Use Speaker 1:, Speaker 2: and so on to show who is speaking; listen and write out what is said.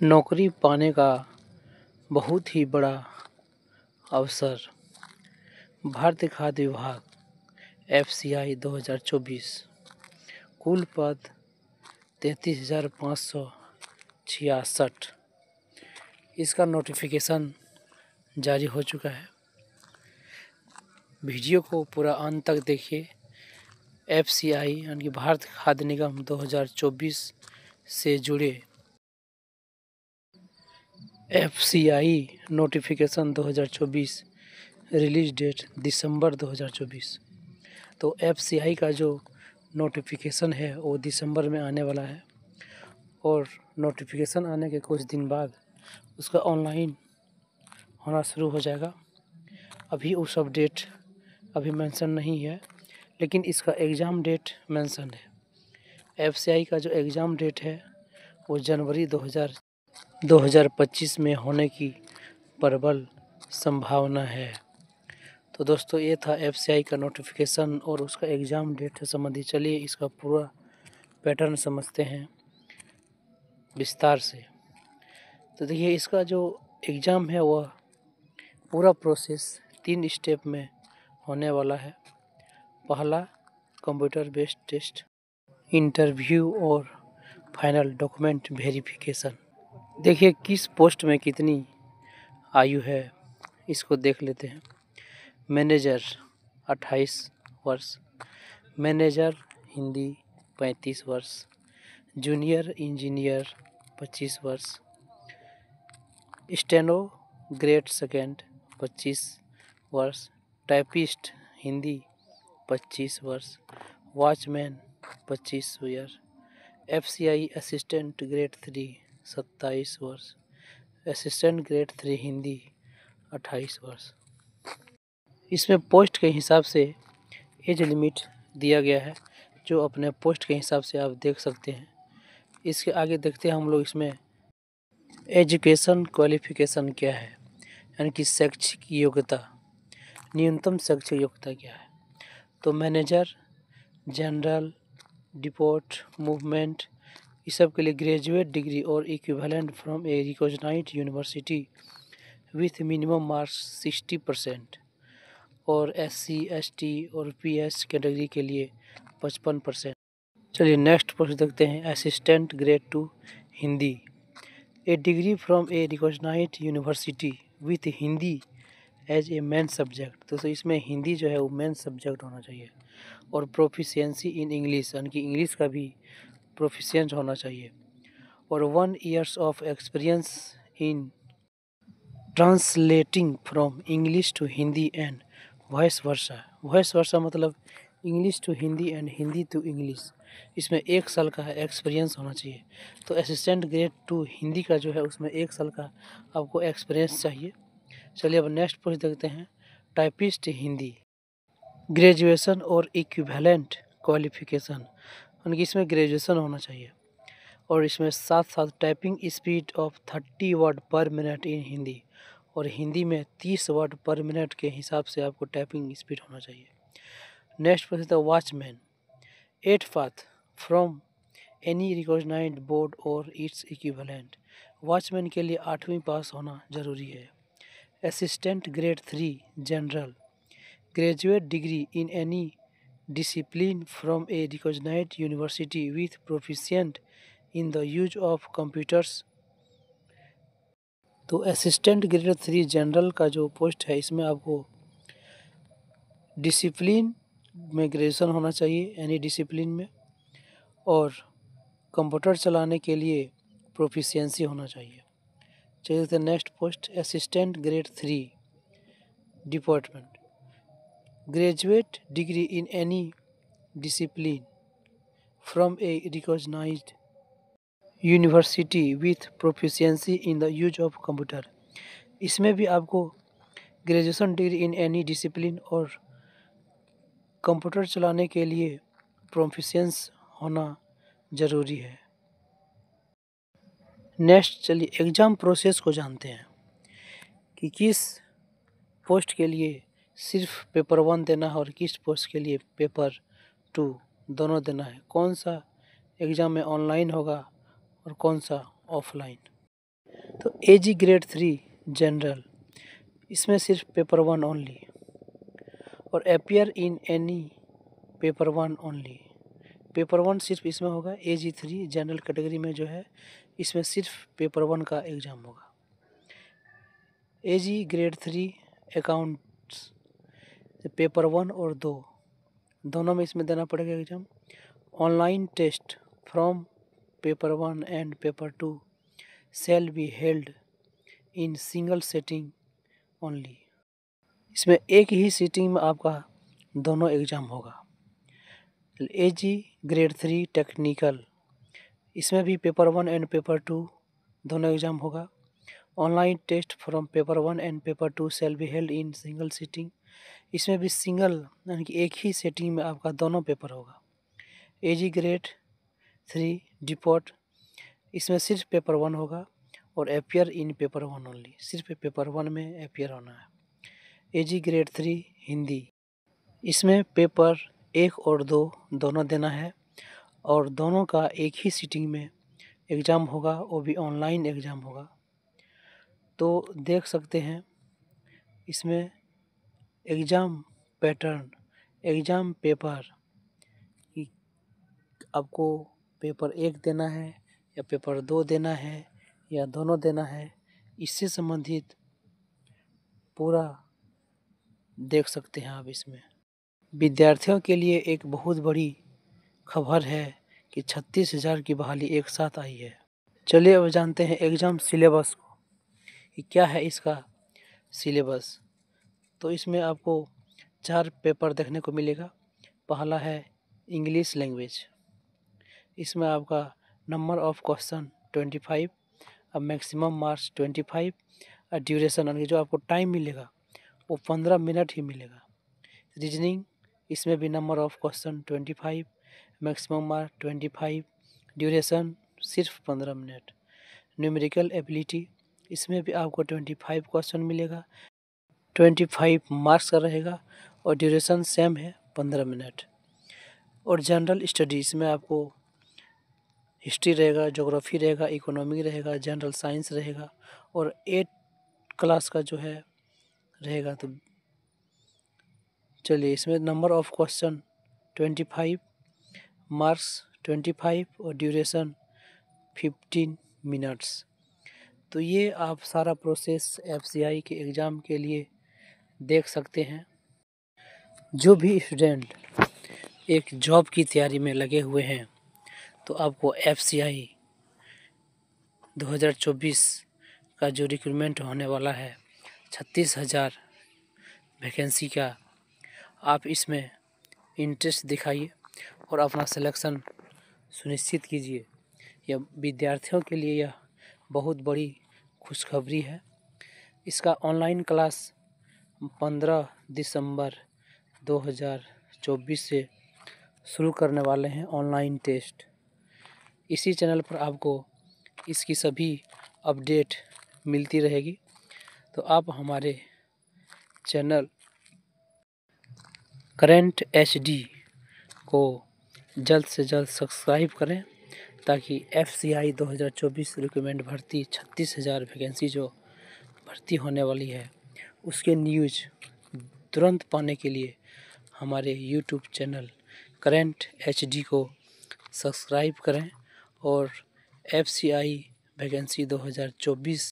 Speaker 1: नौकरी पाने का बहुत ही बड़ा अवसर। भारतीय खाद्य विभाग FCI 2024 कुल पद 33,566। इसका नोटिफिकेशन जारी हो चुका है। वीडियो को पूरा अंत तक देखिए। FCI यानी कि भारत खाद्य निगम 2024 से जुड़े FCI नोटिफिकेशन 2024 रिलीज डेट दिसंबर 2024। तो FCI का जो नोटिफिकेशन है वो दिसंबर में आने वाला है और नोटिफिकेशन आने के कुछ दिन बाद उसका ऑनलाइन होना शुरू हो जाएगा। अभी वो सब डेट अभी मेंशन नहीं है, लेकिन इसका एग्ज़ाम डेट मेंशन है। FCI का जो एग्ज़ाम डेट है वो जनवरी 2025 में होने की प्रबल संभावना है। तो दोस्तों, ये था FCI का नोटिफिकेशन और उसका एग्ज़ाम डेट से संबंधित। चलिए इसका पूरा पैटर्न समझते हैं विस्तार से। तो देखिए, इसका जो एग्ज़ाम है वह पूरा प्रोसेस 3 स्टेप में होने वाला है। पहला कंप्यूटर बेस्ड टेस्ट, इंटरव्यू और फाइनल डॉक्यूमेंट वेरिफिकेशन। देखिए किस पोस्ट में कितनी आयु है इसको देख लेते हैं। मैनेजर 28 वर्ष, मैनेजर हिंदी 35 वर्ष, जूनियर इंजीनियर 25 वर्ष, स्टेनो ग्रेड सेकेंड 25 वर्ष, टाइपिस्ट हिंदी 25 वर्ष, watchman 25 year, FCI assistant grade 3 27 वर्ष, असिस्टेंट ग्रेड 3 हिंदी 28 वर्ष। इसमें पोस्ट के हिसाब से एज लिमिट दिया गया है, जो अपने पोस्ट के हिसाब से आप देख सकते हैं। इसके आगे देखते हैं हम लोग इसमें एजुकेशन क्वालिफिकेशन क्या है, यानी कि शैक्षिक योग्यता, न्यूनतम शैक्षिक योग्यता क्या है। तो मैनेजर, जनरल, डिपोट, मूवमेंट, इस सब के लिए ग्रेजुएट डिग्री और equivalent from a recognised university with minimum marks 60% और SC ST और PS कैटेगरी के लिए 55%। चलिए नेक्स्ट पोस्ट देखते हैं। Assistant grade 2 Hindi, a degree from a recognised university with Hindi as a main subject. तो इसमें हिंदी जो है वो मेन सब्जेक्ट होना चाहिए और प्रोफिशिएंसी इन इंग्लिश, यानी कि इंग्लिश का भी प्रोफिशिएंट होना चाहिए और 1 years of experience in translating from English to Hindi and vice versa. Vice versa मतलब English to Hindi and Hindi to English. इसमें 1 साल का एक्सपीरियंस होना चाहिए। तो असिस्टेंट ग्रेड 2 हिंदी का जो है उसमें 1 साल का आपको एक्सपीरियंस चाहिए। चलिए अब नेक्स्ट पोस्ट देखते हैं। टाइपिस्ट हिंदी, ग्रेजुएशन और इक्विवेलेंट क्वालिफिकेशन, यानी कि इसमें ग्रेजुएशन होना चाहिए और इसमें साथ साथ टाइपिंग स्पीड ऑफ 30 वर्ड पर मिनट इन हिंदी, और हिंदी में 30 वर्ड पर मिनट के हिसाब से आपको टाइपिंग स्पीड होना चाहिए। नेक्स्ट क्वेश्चन था वॉचमैन, 8 पाथ फ्रॉम एनी रिकॉग्नाइज्ड बोर्ड और इट्स इक्विवेलेंट। वॉचमैन के लिए 8वीं पास होना जरूरी है। Assistant grade 3 general, graduate degree in any discipline from a recognised university with proficient in the use of computers. तो असिस्टेंट ग्रेड 3 जनरल का जो पोस्ट है इसमें आपको डिसिप्लिन में ग्रेजुएशन होना चाहिए, यानी डिसिप्लिन में, और कंप्यूटर चलाने के लिए प्रोफिशिएंसी होना चाहिए। चलिए next post assistant grade 3 department, graduate degree in any discipline from a recognised university with proficiency in the use of computer. इसमें भी आपको graduation degree in any discipline और कंप्यूटर चलाने के लिए प्रोफिशिएंस होना ज़रूरी है। नेक्स्ट चलिए एग्ज़ाम प्रोसेस को जानते हैं कि किस पोस्ट के लिए सिर्फ पेपर 1 देना है और किस पोस्ट के लिए पेपर 2 दोनों देना है। कौन सा एग्ज़ाम में ऑनलाइन होगा और कौन सा ऑफलाइन। AG ग्रेड 3 जनरल, इसमें सिर्फ पेपर 1 ओनली। और appear in any paper 1 only, paper 1 सिर्फ इसमें होगा। AG 3 जनरल कैटेगरी में जो है इसमें सिर्फ पेपर 1 का एग्ज़ाम होगा। AG ग्रेड 3 अकाउंट्स पेपर 1 और 2 दोनों में इसमें देना पड़ेगा exam. Online test from paper 1 and paper 2 shall be held in single setting only, इसमें एक ही सीटिंग में आपका दोनों एग्ज़ाम होगा। AG ग्रेड 3 टेक्निकल, इसमें भी पेपर 1 एंड पेपर 2 दोनों एग्ज़ाम होगा। Online test from paper 1 and paper 2 shall be held in single sitting, इसमें भी सिंगल यानी कि एक ही सेटिंग में आपका दोनों पेपर होगा। AG ग्रेड 3 डिपोर्ट, इसमें सिर्फ पेपर 1 होगा और अपीयर इन पेपर 1 ओनली, सिर्फ पेपर 1 में अपीयर होना है। AG ग्रेड 3 हिंदी, इसमें पेपर 1 और 2 दोनों देना है और दोनों का एक ही सीटिंग में एग्ज़ाम होगा, वो भी ऑनलाइन एग्ज़ाम होगा। तो देख सकते हैं इसमें एग्ज़ाम पैटर्न, एग्ज़ाम पेपर, आपको पेपर 1 देना है या पेपर 2 देना है या दोनों देना है, इससे संबंधित पूरा देख सकते हैं आप। इसमें विद्यार्थियों के लिए एक बहुत बड़ी खबर है कि 36,000 की बहाली एक साथ आई है। चलिए अब जानते हैं एग्ज़ाम सिलेबस को कि क्या है इसका सिलेबस। तो इसमें आपको 4 पेपर देखने को मिलेगा। पहला है इंग्लिश लैंग्वेज, इसमें आपका नंबर ऑफ क्वेश्चन 25, अब मैक्सिमम मार्क्स 25 और ड्यूरेशन यानी जो आपको टाइम मिलेगा वो 15 मिनट ही मिलेगा। रीजनिंग, इसमें भी number of question 25, maximum marks 25, duration सिर्फ 15 मिनट। न्यूमेरिकल एबिलिटी, इसमें भी आपको 25 क्वेश्चन मिलेगा, 25 मार्क्स का रहेगा और ड्यूरेशन सेम है 15 मिनट। और जनरल स्टडीज़ में आपको हिस्ट्री रहेगा, ज्योग्राफी रहेगा, इकोनॉमी रहेगा, जनरल साइंस रहेगा और 8 क्लास का जो है रहेगा। तो चलिए इसमें नंबर ऑफ क्वेश्चन 25, मार्क्स 25 और ड्यूरेशन 15 मिनट्स। तो ये आप सारा प्रोसेस FCI के एग्ज़ाम के लिए देख सकते हैं। जो भी स्टूडेंट एक जॉब की तैयारी में लगे हुए हैं तो आपको FCI 2024 का जो रिक्रूटमेंट होने वाला है 36,000 वैकेंसी का, आप इसमें इंटरेस्ट दिखाइए और अपना सिलेक्शन सुनिश्चित कीजिए। यह विद्यार्थियों के लिए यह बहुत बड़ी खुशखबरी है। इसका ऑनलाइन क्लास 15 दिसंबर 2024 से शुरू करने वाले हैं, ऑनलाइन टेस्ट। इसी चैनल पर आपको इसकी सभी अपडेट मिलती रहेगी। तो आप हमारे चैनल करेंट HD को जल्द से जल्द सब्सक्राइब करें ताकि FCI 2024 रिक्रूटमेंट भर्ती 36,000 वैकेंसी जो भर्ती होने वाली है उसके न्यूज़ तुरंत पाने के लिए हमारे YouTube चैनल करेंट HD को सब्सक्राइब करें और FCI वैकेंसी 2024